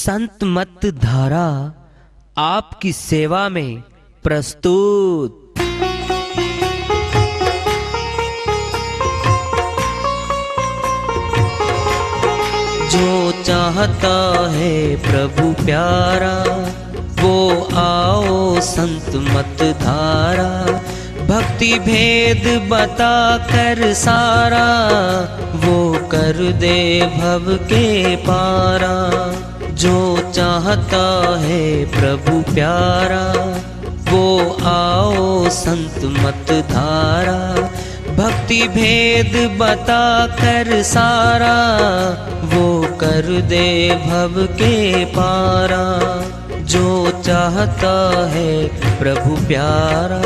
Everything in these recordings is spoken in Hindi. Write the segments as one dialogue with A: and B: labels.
A: संत मत धारा आपकी सेवा में प्रस्तुत। जो चाहता है प्रभु प्यारा वो आओ संत मत धारा। भक्ति भेद बता कर सारा वो कर दे भव के पारा। जो चाहता है प्रभु प्यारा वो आओ संत मत धारा। भक्ति भेद बता कर सारा वो कर दे भव के पारा। जो चाहता है प्रभु प्यारा।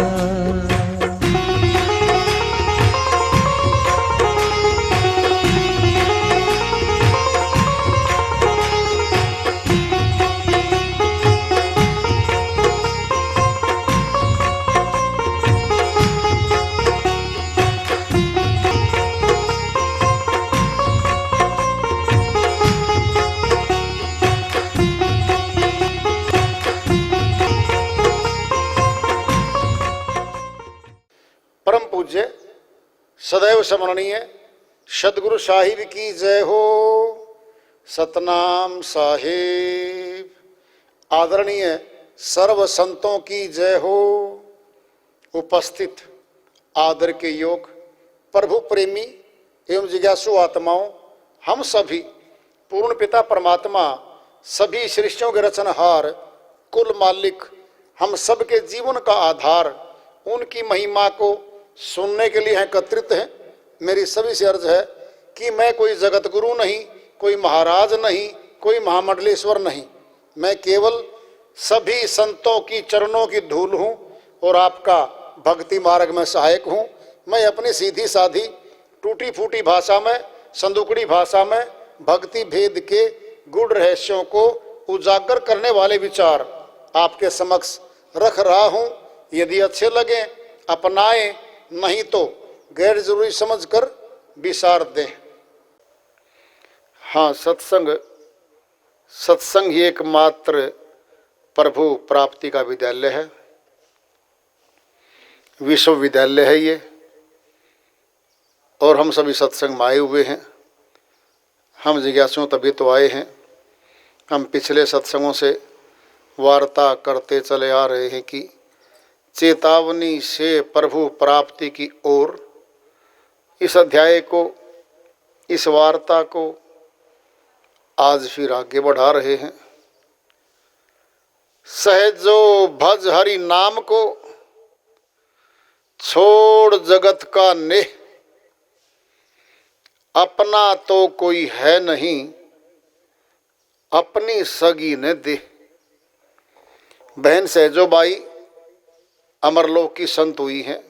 B: परम पूज्य सदैव स्मरणीय सदगुरु साहिब की जय हो। सतनाम साहिब। आदरणीय सर्व संतों की जय हो। उपस्थित आदर के योग प्रभु प्रेमी एवं जिज्ञासु आत्माओं, हम सभी पूर्ण पिता परमात्मा सभी सृष्टियों के रचनहार कुल मालिक हम सबके जीवन का आधार उनकी महिमा को सुनने के लिए एकत्रित हैं। मेरी सभी से अर्ज है कि मैं कोई जगत गुरु नहीं, कोई महाराज नहीं, कोई महामंडलेश्वर नहीं। मैं केवल सभी संतों की चरणों की धूल हूँ और आपका भक्ति मार्ग में सहायक हूँ। मैं अपनी सीधी साधी टूटी फूटी भाषा में, संदुकड़ी भाषा में भक्ति भेद के गूढ़ रहस्यों को उजागर करने वाले विचार आपके समक्ष रख रहा हूँ। यदि अच्छे लगे अपनाएं, नहीं तो गैर जरूरी समझकर विसार दें। हाँ, सत्संग ही एकमात्र प्रभु प्राप्ति का विद्यालय है, विश्वविद्यालय है ये। और हम सभी सत्संग में आए हुए हैं। हम जिज्ञासुओं तभी तो आए हैं। हम पिछले सत्संगों से वार्ता करते चले आ रहे हैं कि चेतावनी से प्रभु प्राप्ति की ओर। इस अध्याय को, इस वार्ता को आज फिर आगे बढ़ा रहे हैं। सहजो भज हरि नाम को, छोड़ जगत का नेह। अपना तो कोई है नहीं, अपनी सगी ने दे। बहन सहजो बाई अमरलोक की संत हुई हैं।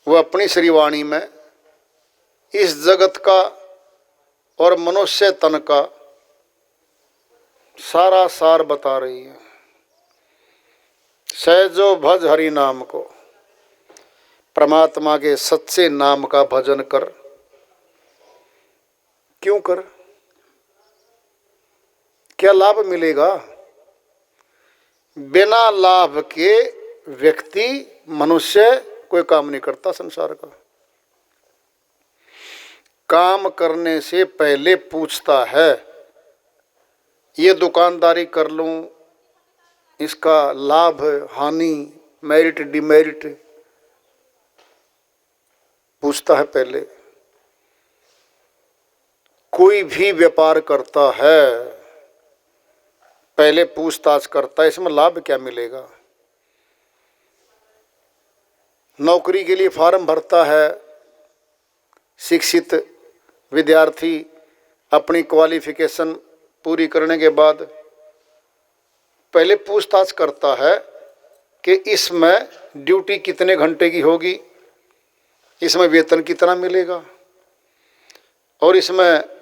B: वह अपनी श्रीवाणी में इस जगत का और मनुष्य तन का सारा सार बता रही है। सहजो भज हरि नाम को, परमात्मा के सच्चे नाम का भजन कर। क्यों कर? क्या लाभ मिलेगा? बिना लाभ के व्यक्ति, मनुष्य कोई काम नहीं करता संसार का। काम करने से पहले पूछता है, ये दुकानदारी कर लूं, इसका लाभ हानि, मेरिट डिमेरिट पूछता है पहले। कोई भी व्यापार करता है पहले पूछताछ करता है, इसमें लाभ क्या मिलेगा। नौकरी के लिए फॉर्म भरता है शिक्षित विद्यार्थी, अपनी क्वालिफिकेशन पूरी करने के बाद पहले पूछताछ करता है कि इसमें ड्यूटी कितने घंटे की होगी, इसमें वेतन कितना मिलेगा और इसमें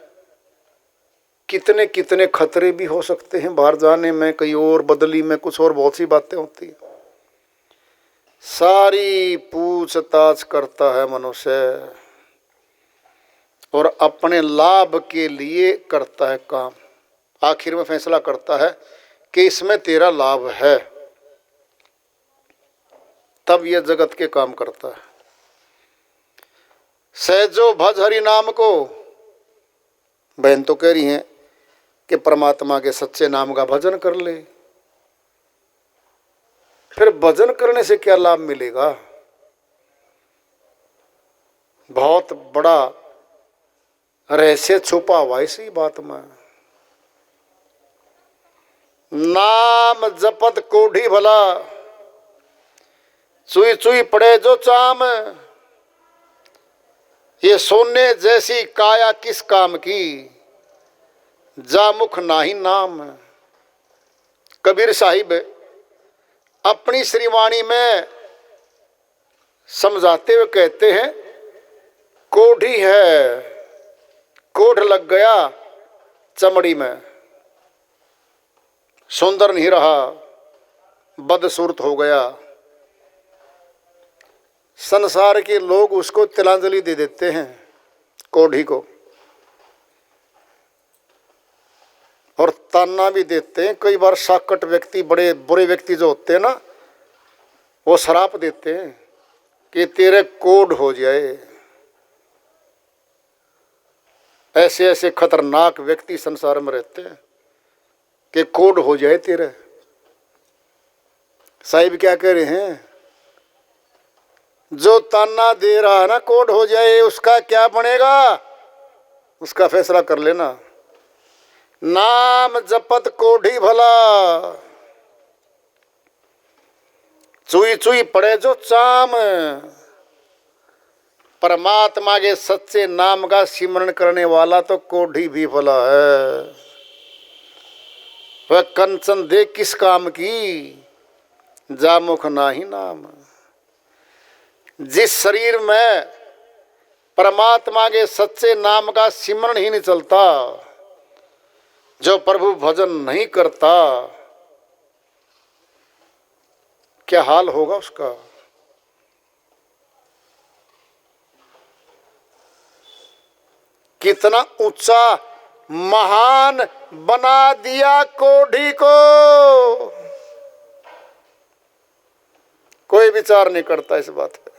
B: कितने कितने खतरे भी हो सकते हैं बाहर जाने में, कहीं और बदली में कुछ और बहुत सी बातें होती हैं। सारी पूछताछ करता है मनुष्य और अपने लाभ के लिए करता है काम। आखिर में फैसला करता है कि इसमें तेरा लाभ है, तब यह जगत के काम करता है। सहजो भज हरि नाम को, बहन तो कह रही हैं कि परमात्मा के सच्चे नाम का भजन कर ले। फिर भजन करने से क्या लाभ मिलेगा? बहुत बड़ा रहस्य छुपा हुआ इसी बात में। नाम जपत कोढ़ी भला, चुई चुई पड़े जो चाम। ये सोने जैसी काया किस काम की, जा मुख नाही नाम। कबीर साहिब अपनी श्रीवाणी में समझाते हुए कहते हैं, कोढ़ी है, कोढ़ लग गया चमड़ी में, सुंदर नहीं रहा, बदसूरत हो गया। संसार के लोग उसको तिलांजलि दे देते हैं कोढ़ी को, और ताना भी देते हैं। कई बार साकट व्यक्ति, बड़े बुरे व्यक्ति जो होते हैं ना, वो श्राप देते हैं कि तेरे कोढ़ हो जाए। ऐसे ऐसे खतरनाक व्यक्ति संसार में रहते हैं कि कोढ़ हो जाए तेरे। साहिब क्या कह रहे हैं? जो ताना दे रहा है ना कोढ़ हो जाए, उसका क्या बनेगा, उसका फैसला कर लेना। नाम जपत कोढ़ी भला, चुई चुई पड़े जो चाम। परमात्मा के सच्चे नाम का सिमरण करने वाला तो कोढ़ी भी भला है। वह कंचन दे किस काम की, जा मुख नाही नाम। जिस शरीर में परमात्मा के सच्चे नाम का सिमरण ही नहीं चलता, जो प्रभु भजन नहीं करता, क्या हाल होगा उसका? कितना ऊंचा महान बना दिया कोढ़ी को, कोई विचार नहीं करता इस बात पे।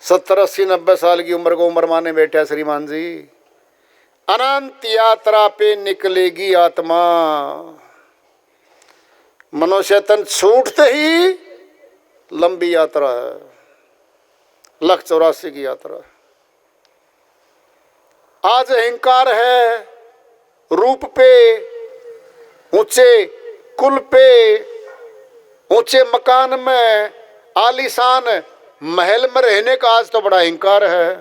B: 70, 80, 90 साल की उम्र को उम्र माने बैठा श्रीमान जी। अनंत यात्रा पे निकलेगी आत्मा, मनुष्य तन छूटते ही लंबी यात्रा है, 184 की यात्रा है। आज अहंकार है, रूप पे, ऊंचे कुल पे, ऊंचे मकान में, आलीशान महल में रहने का आज तो बड़ा अहंकार है।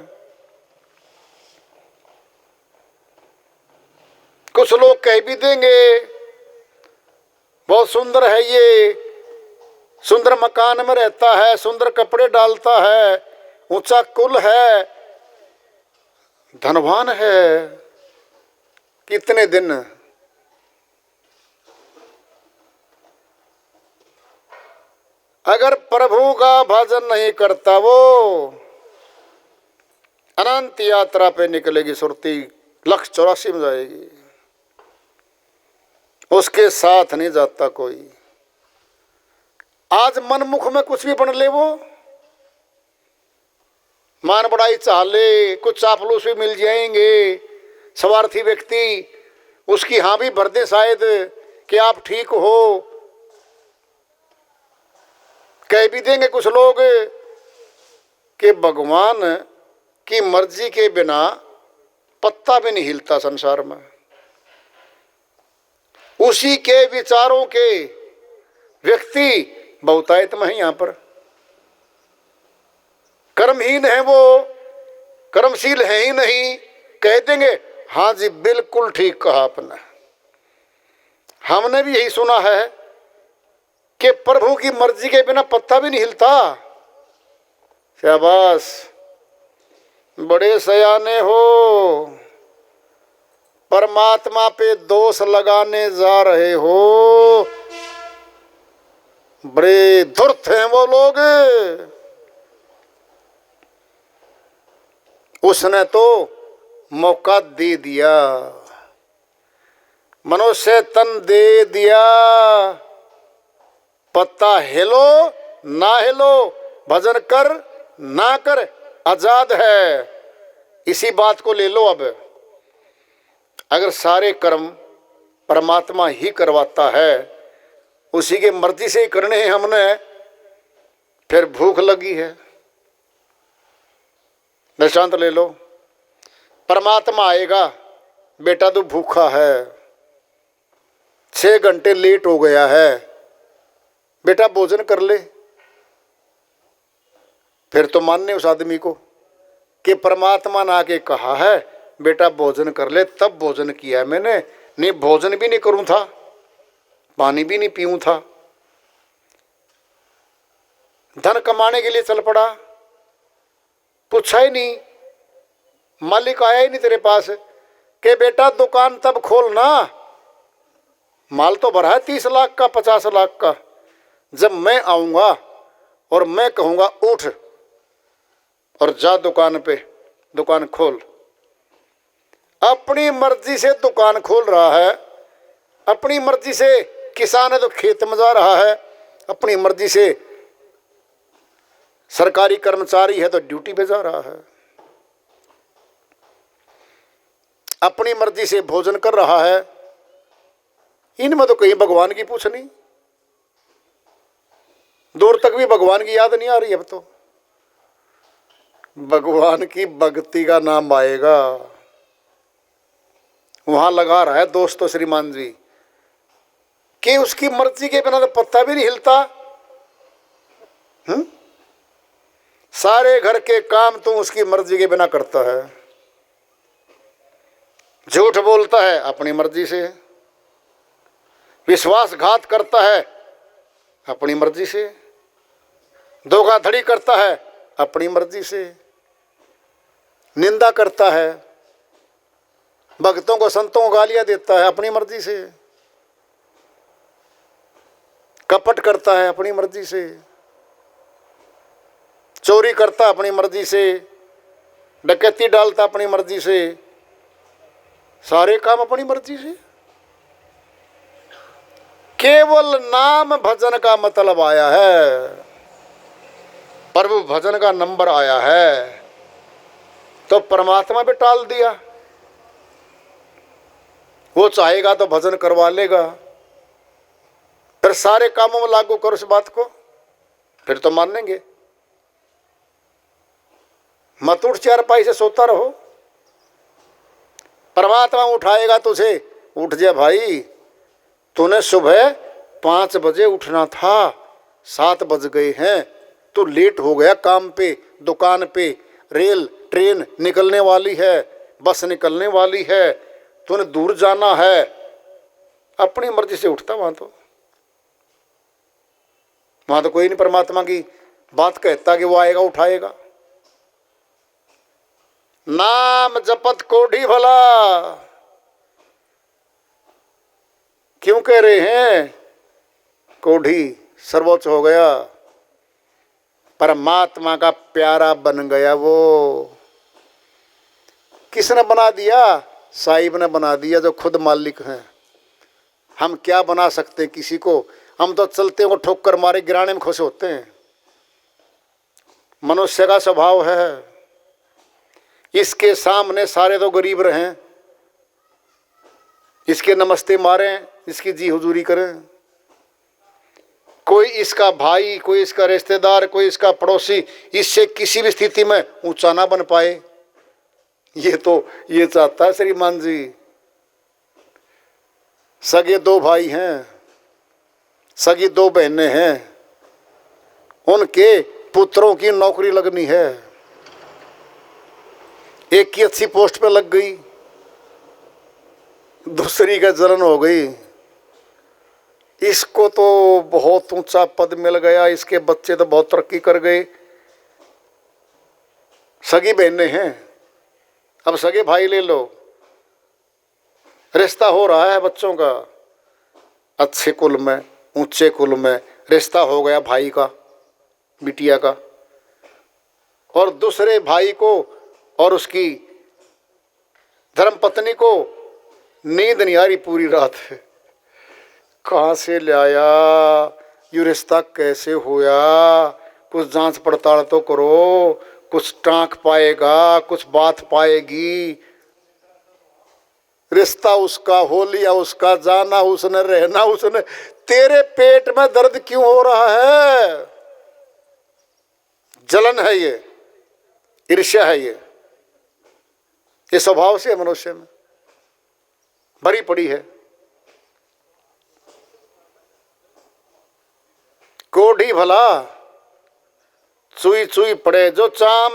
B: कुछ लोग कह भी देंगे बहुत सुंदर है ये, सुंदर मकान में रहता है, सुंदर कपड़े डालता है, ऊंचा कुल है, धनवान है। कितने दिन अगर प्रभु का भजन नहीं करता, वो अनंत यात्रा पे निकलेगी, सुरती 184 में जाएगी, उसके साथ नहीं जाता कोई। आज मनमुख में कुछ भी बन ले, वो मान बड़ाई चाह ले, कुछ चापलूस भी मिल जाएंगे, स्वार्थी व्यक्ति उसकी हाँ भी भर दे शायद कि आप ठीक हो। कह भी देंगे कुछ लोग कि भगवान की मर्जी के बिना पत्ता भी नहीं हिलता संसार में। उसी के विचारों के व्यक्ति बहुतायत में है यहाँ पर। कर्महीन है वो, कर्मशील है ही नहीं, कह देंगे हाँ जी बिल्कुल ठीक कहा आपने। हमने भी यही सुना है कि प्रभु की मर्जी के बिना पत्ता भी नहीं हिलता। शाबाश, बड़े सयाने हो, परमात्मा पे दोष लगाने जा रहे हो, बड़े धूर्त हैं वो लोग। उसने तो मौका दे दिया, मनुष्य तन दे दिया, पत्ता हिलो ना हिलो, भजन कर ना कर, आजाद है। इसी बात को ले लो। अब अगर सारे कर्म परमात्मा ही करवाता है, उसी के मर्जी से ही करने हैं हमने, फिर भूख लगी है। दृष्टांत ले लो। परमात्मा आएगा, बेटा तू भूखा है, 6 घंटे लेट हो गया है, बेटा भोजन कर ले। फिर तो मानने उस आदमी को कि परमात्मा ने आके कहा है बेटा भोजन कर ले, तब भोजन किया है मैंने, नहीं भोजन भी नहीं करूं था, पानी भी नहीं पीऊं था। धन कमाने के लिए चल पड़ा, पूछा ही नहीं, मालिक आया ही नहीं तेरे पास कि बेटा दुकान तब खोलना, माल तो भरा है 30 लाख का 50 लाख का, जब मैं आऊंगा और मैं कहूंगा उठ और जा दुकान पे, दुकान खोल। अपनी मर्जी से दुकान खोल रहा है, अपनी मर्जी से किसान है तो खेत में जा रहा है, अपनी मर्जी से सरकारी कर्मचारी है तो ड्यूटी पे जा रहा है, अपनी मर्जी से भोजन कर रहा है। इनमें तो कहीं भगवान की पूछ नहीं, दूर तक भी भगवान की याद नहीं आ रही। अब तो भगवान की भक्ति का नाम आएगा, वहां लगा रहा है दोस्तों श्रीमान जी कि उसकी मर्जी के बिना तो पत्ता भी नहीं हिलता। सारे घर के काम तो उसकी मर्जी के बिना करता है, झूठ बोलता है अपनी मर्जी से, विश्वासघात करता है अपनी मर्जी से, धोखाधड़ी करता है अपनी मर्जी से, निंदा करता है, भक्तों को संतों को गालियां देता है अपनी मर्जी से, कपट करता है अपनी मर्जी से, चोरी करता अपनी मर्जी से, डकैती डालता अपनी मर्जी से, सारे काम अपनी मर्जी से। केवल नाम भजन का मतलब आया है, प्रभु भजन का नंबर आया है तो परमात्मा पे टाल दिया। वो चाहेगा तो भजन करवा लेगा, फिर सारे कामों में लागू करो इस बात को, फिर तो मानेंगे। मत उठ चारपाई से सोता रहो, परमात्मा उठाएगा तुझे। उठ जा भाई, तूने सुबह 5 बजे उठना था, 7 बज गए हैं, तू लेट हो गया काम पे, दुकान पे, रेल ट्रेन निकलने वाली है, बस निकलने वाली है, तूने दूर जाना है, अपनी मर्जी से उठता। वहां तो कोई नहीं परमात्मा की बात कहता कि वो आएगा उठाएगा। नाम जपत कोढ़ी भला, क्यों कह रहे हैं कोढ़ी सर्वोच्च हो गया, परमात्मा का प्यारा बन गया। वो किसने बना दिया? साहिब ने बना दिया जो खुद मालिक हैं। हम क्या बना सकते हैं किसी को? हम तो चलते को ठोकर मारे गिराने में खुश होते हैं। मनुष्य का स्वभाव है, इसके सामने सारे तो गरीब रहें, इसके नमस्ते मारें, इसकी जी हुजूरी करें। कोई इसका भाई, कोई इसका रिश्तेदार, कोई इसका पड़ोसी इससे किसी भी स्थिति में ऊंचा ना बन पाए, ये चाहता है श्रीमान जी। सगे 2 भाई हैं, सगी 2 बहनें हैं, उनके पुत्रों की नौकरी लगनी है, एक की अच्छी पोस्ट पे लग गई, दूसरी का जलन हो गई, इसको तो बहुत ऊंचा पद मिल गया, इसके बच्चे तो बहुत तरक्की कर गए। सगी बहनें हैं, अब सगे भाई ले लो, रिश्ता हो रहा है बच्चों का, अच्छे कुल में, ऊंचे कुल में रिश्ता हो गया भाई का, बिटिया का, और दूसरे भाई को और उसकी धर्मपत्नी को नींद नहीं आ रही पूरी रात। कहाँ से लाया, ये रिश्ता कैसे होया, कुछ जांच पड़ताल तो करो, कुछ टाँक पाएगा, कुछ बात पाएगी। रिश्ता उसका हो लिया, उसका जाना उसने, रहना उसने। तेरे पेट में दर्द क्यों हो रहा है? जलन है, ये ईर्ष्या है, ये स्वभाव से मनुष्य में भरी पड़ी है। कोढ़ी भला चुई चुई पड़े जो चाम,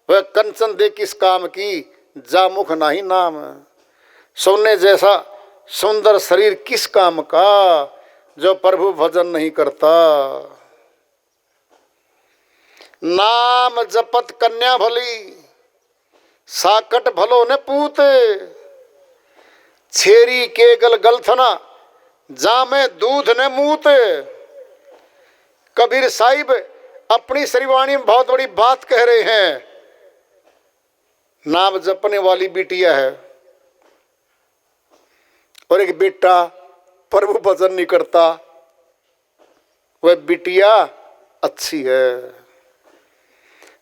B: वह कंचन दे किस काम की, जा मुख नाही नाम। सोने जैसा सुंदर शरीर किस काम का, जो प्रभु भजन नहीं करता। नाम जपत कन्या भली, साकट भलो ने पूत। छेरी के गल गलथना, जामे दूध ने मूत। कबीर साहिब अपनी श्रीवाणी में बहुत बड़ी बात कह रहे हैं। नाम जपने वाली बिटिया है और एक बेटा प्रभु भजन नहीं करता, वह बिटिया अच्छी है।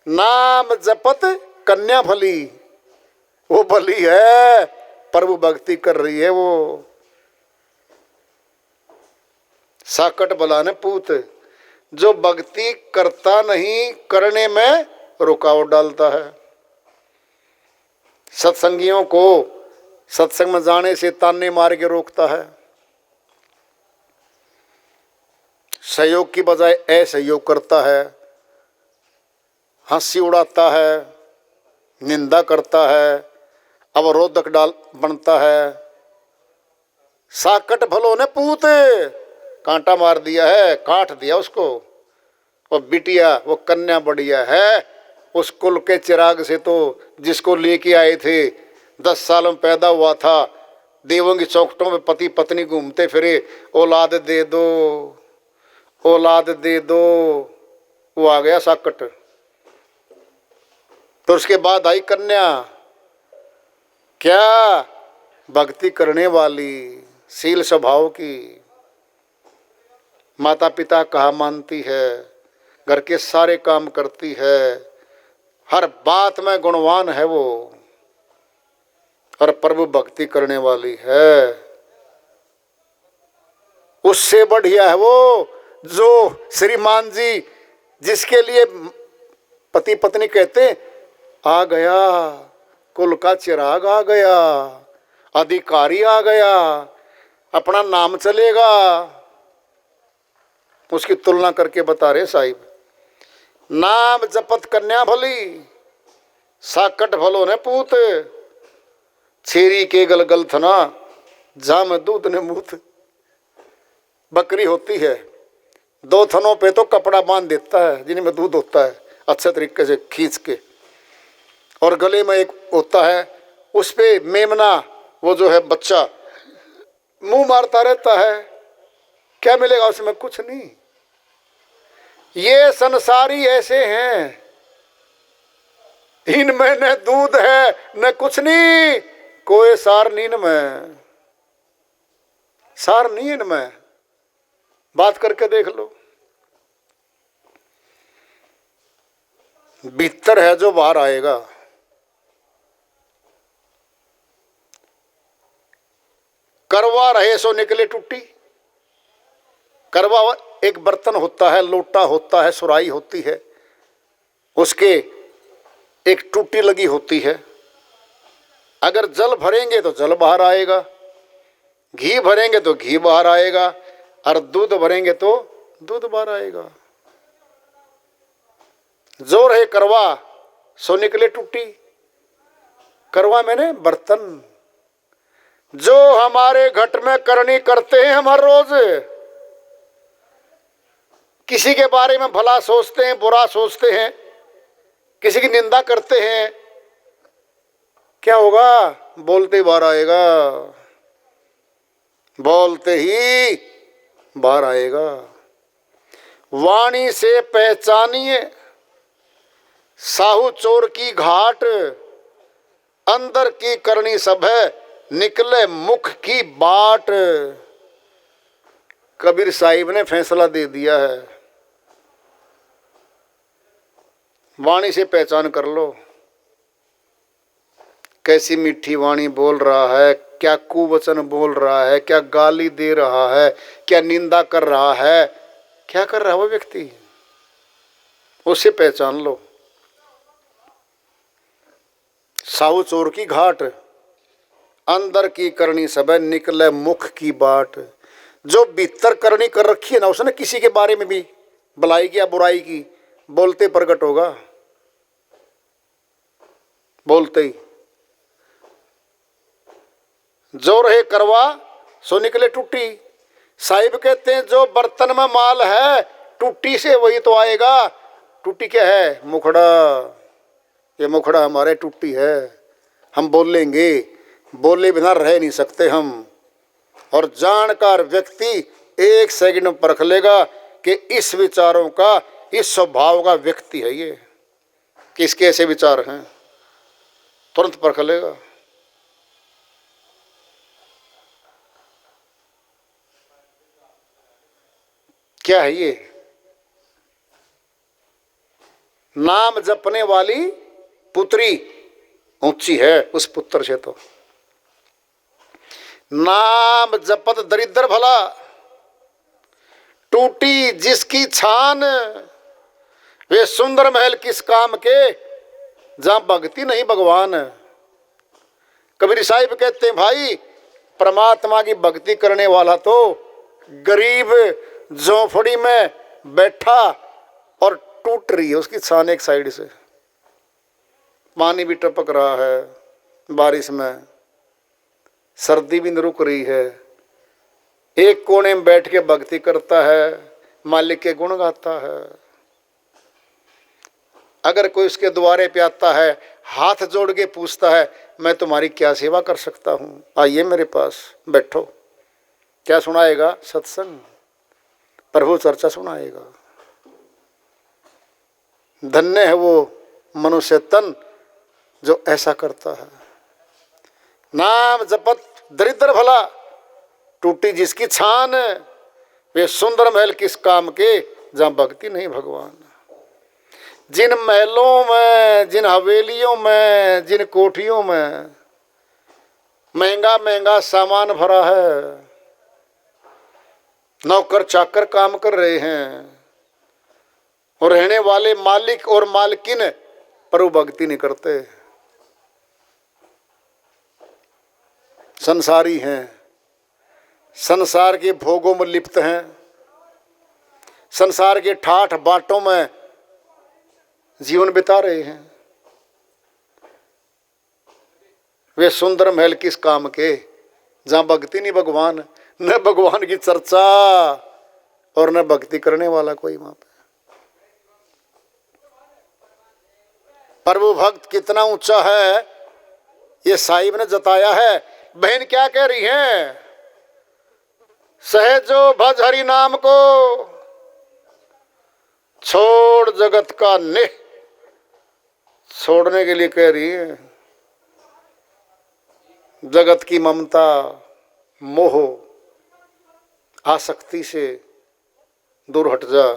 B: नाम जपत कन्या भली, वो भली है, प्रभु भक्ति कर रही है वो। साकट भला ने पूत, जो भक्ति करता नहीं करने में रुकावट डालता है। सत्संगियों को सत्संग में जाने से ताने मार के रोकता है। सहयोग की बजाय असहयोग करता है, हंसी उड़ाता है, निंदा करता है, अवरोधक बनता है। साकट भलो ने पूते, कांटा मार दिया है, काट दिया उसको। और बिटिया वो कन्या बढ़िया है, उस कुल के चिराग से तो जिसको लेके आए थे, 10 साल में पैदा हुआ था, देवों की चौखटों में पति पत्नी घूमते फिरे, औलाद दे दो, औलाद दे दो, वो आ गया साकट। तो उसके बाद आई कन्या, क्या भक्ति करने वाली, शील स्वभाव की, माता पिता कहा मानती है, घर के सारे काम करती है, हर बात में गुणवान है वो, और प्रभु भक्ति करने वाली है। उससे बढ़िया है वो जो श्रीमान जी, जिसके लिए पति पत्नी कहते आ गया, कुल का चिराग आ गया, अधिकारी आ गया, अपना नाम चलेगा। उसकी तुलना करके बता रहे साहिब। नाम जपत कन्या भली, साकट भलो ने पूत। छेरी के गल गलथना, जाम दूध ने मूत। बकरी होती है, 2 थनों पे तो कपड़ा बांध देता है जिनमें दूध होता है, अच्छे तरीके से खींच के, और गले में एक होता है, उस पे मेमना, वो जो है बच्चा, मुंह मारता रहता है। क्या मिलेगा उसमें? कुछ नहीं। ये संसारी ऐसे हैं, इनमें न दूध है न कुछ नहीं, कोई सार नहीं इनमें, सार नहीं इनमें। बात करके देख लो। भीतर है जो बाहर आएगा। करवा रहे सो निकले टूटी। करवा एक बर्तन होता है, लोटा होता है, सुराही होती है, उसके एक टूटी लगी होती है। अगर जल भरेंगे तो जल बाहर आएगा, घी भरेंगे तो घी बाहर आएगा, और दूध भरेंगे तो दूध बाहर आएगा। जो रहे करवा सो निकले टूटी। करवा मैंने बर्तन, जो हमारे घट में करनी करते हैं हम हर रोज। किसी के बारे में भला सोचते हैं, बुरा सोचते हैं, किसी की निंदा करते हैं, क्या होगा? बोलते ही बाहर आएगा, बोलते ही बाहर आएगा। वाणी से पहचानिए साहू चोर की घाट, अंदर की करनी सब है निकले मुख की बाट। कबीर साहिब ने फैसला दे दिया है, वाणी से पहचान कर लो कैसी मीठी वाणी बोल रहा है, क्या कुवचन बोल रहा है, क्या गाली दे रहा है, क्या निंदा कर रहा है, क्या कर रहा है वो व्यक्ति, उसे पहचान लो। साहू चोर की घाट, अंदर की करनी सब है, निकले मुख की बाट। जो भीतर करनी कर रखी है ना उसने, किसी के बारे में भी भलाई की या बुराई की बोलते प्रकट होगा, बोलते ही। जो रहे करवा सो निकले टूटी। साहिब कहते हैं जो बर्तन में माल है टूटी से वही तो आएगा। टूटी क्या है? मुखड़ा। ये मुखड़ा हमारे टूटी है। हम बोलेंगे, बोले बिना रह नहीं सकते हम। और जानकार व्यक्ति एक सेकंड में परख लेगा कि इस विचारों का, इस स्वभाव का व्यक्ति है ये, किसके ऐसे विचार हैं, तुरंत परख लेगा। क्या है ये? नाम जपने वाली पुत्री ऊंची है उस पुत्र से। तो नाम जपत दरिद्र भला, टूटी जिसकी छान। वे सुंदर महल किस काम के, जहां भक्ति नहीं भगवान। कबीर साहिब कहते हैं भाई, परमात्मा की भक्ति करने वाला तो गरीब झोंपड़ी में बैठा और टूट रही है उसकी छान एक साइड से, पानी भी टपक रहा है बारिश में, सर्दी भी न रुक रही है, एक कोने में बैठ के भक्ति करता है, मालिक के गुण गाता है। अगर कोई उसके द्वारे पे आता है, हाथ जोड़ के पूछता है मैं तुम्हारी क्या सेवा कर सकता हूं, आइए मेरे पास बैठो। क्या सुनाएगा? सत्संग, प्रभु चर्चा सुनाएगा। धन्य है वो मनुष्य तन जो ऐसा करता है। नाम जपत दरिद्र भला, टूटी जिसकी छान। वे सुंदर महल किस काम के, जहां भक्ति नहीं भगवान। जिन महलों में, जिन हवेलियों में, जिन कोठियों में महंगा महंगा सामान भरा है, नौकर चाकर काम कर रहे हैं और रहने वाले मालिक और मालकिन प्रभु भक्ति नहीं करते, संसारी हैं, संसार के भोगों में लिप्त हैं, संसार के ठाठ बाटों में जीवन बिता रहे हैं। वे सुंदर महल किस काम के, जहां भक्ति नहीं भगवान, न भगवान की चर्चा और न भक्ति करने वाला कोई वहां पे। प्रभु भक्त कितना ऊंचा है ये साहिब ने जताया है। बहन क्या कह रही है? सहजो भज हरि नाम को, छोड़ जगत का नेह। छोड़ने के लिए कह रही है। जगत की ममता, मोह, आसक्ति से दूर हट जा,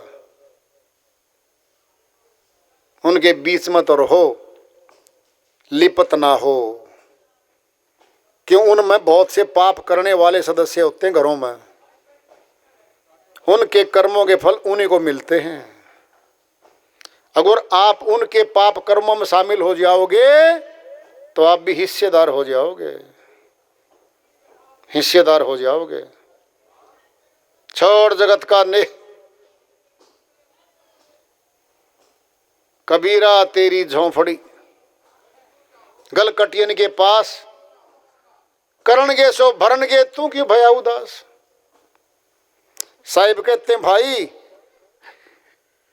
B: उनके बीच में तो रहो, लिपत ना हो। क्यों? उनमें बहुत से पाप करने वाले सदस्य होते हैं घरों में, उनके कर्मों के फल उन्हीं को मिलते हैं। अगर आप उनके पाप कर्मों में शामिल हो जाओगे तो आप भी हिस्सेदार हो जाओगे, हिस्सेदार हो जाओगे। छोड़ जगत का नेह, कबीरा तेरी झोंपड़ी। गलकटियन के पास करणगे सो भरनगे, तू क्यों भया उदास। साहिब कहते हैं भाई,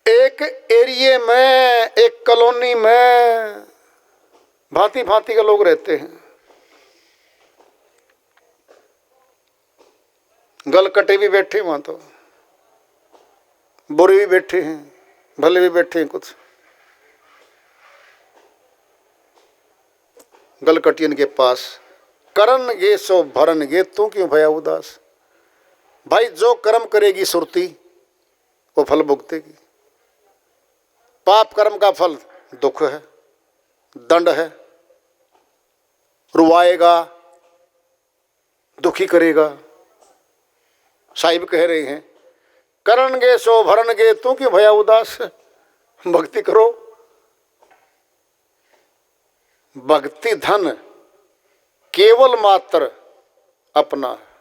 B: एक एरिये में, एक कॉलोनी में भांति भांति के लोग रहते हैं। गलकटे भी बैठे वहां, तो बुरे भी बैठे हैं, भले भी बैठे हैं कुछ। गलकटियन के पास करनगे सो भरनगे, तू क्यों भया उदास। भाई जो कर्म करेगी सुरती वो फल भुगतेगी। पाप कर्म का फल दुख है, दंड है, रुवाएगा, दुखी करेगा। साहिब कह रहे हैं करनगे सो भरनगे, तू क्यों भया उदास। भक्ति करो। भक्ति धन केवल मात्र अपना है।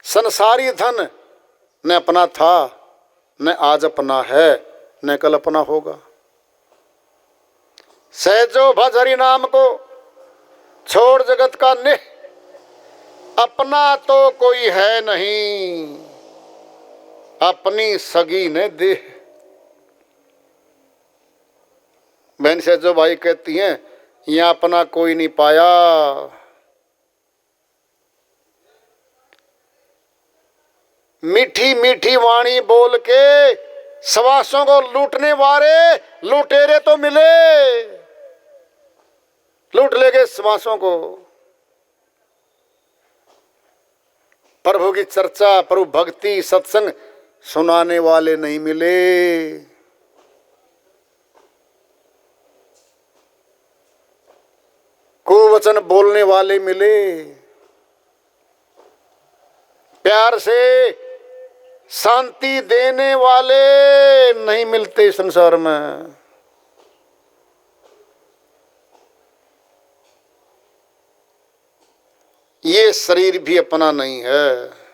B: संसारी धन न अपना था, न आज अपना है, न कल अपना होगा। सहजो भज हरि नाम को, छोड़ जगत का नेह, अपना तो कोई है नहीं, अपनी सगी ने देह। बहन सहजो भाई कहती हैं यहां अपना कोई नहीं पाया। मीठी मीठी वाणी बोल के सवासों को लूटने वाले लुटेरे तो मिले, लूट ले गए सवासों को। प्रभु की चर्चा, प्रभु भक्ति, सत्संग सुनाने वाले नहीं मिले। कुवचन बोलने वाले मिले। प्यार से शांति देने वाले नहीं मिलते संसार में। ये शरीर भी अपना नहीं है।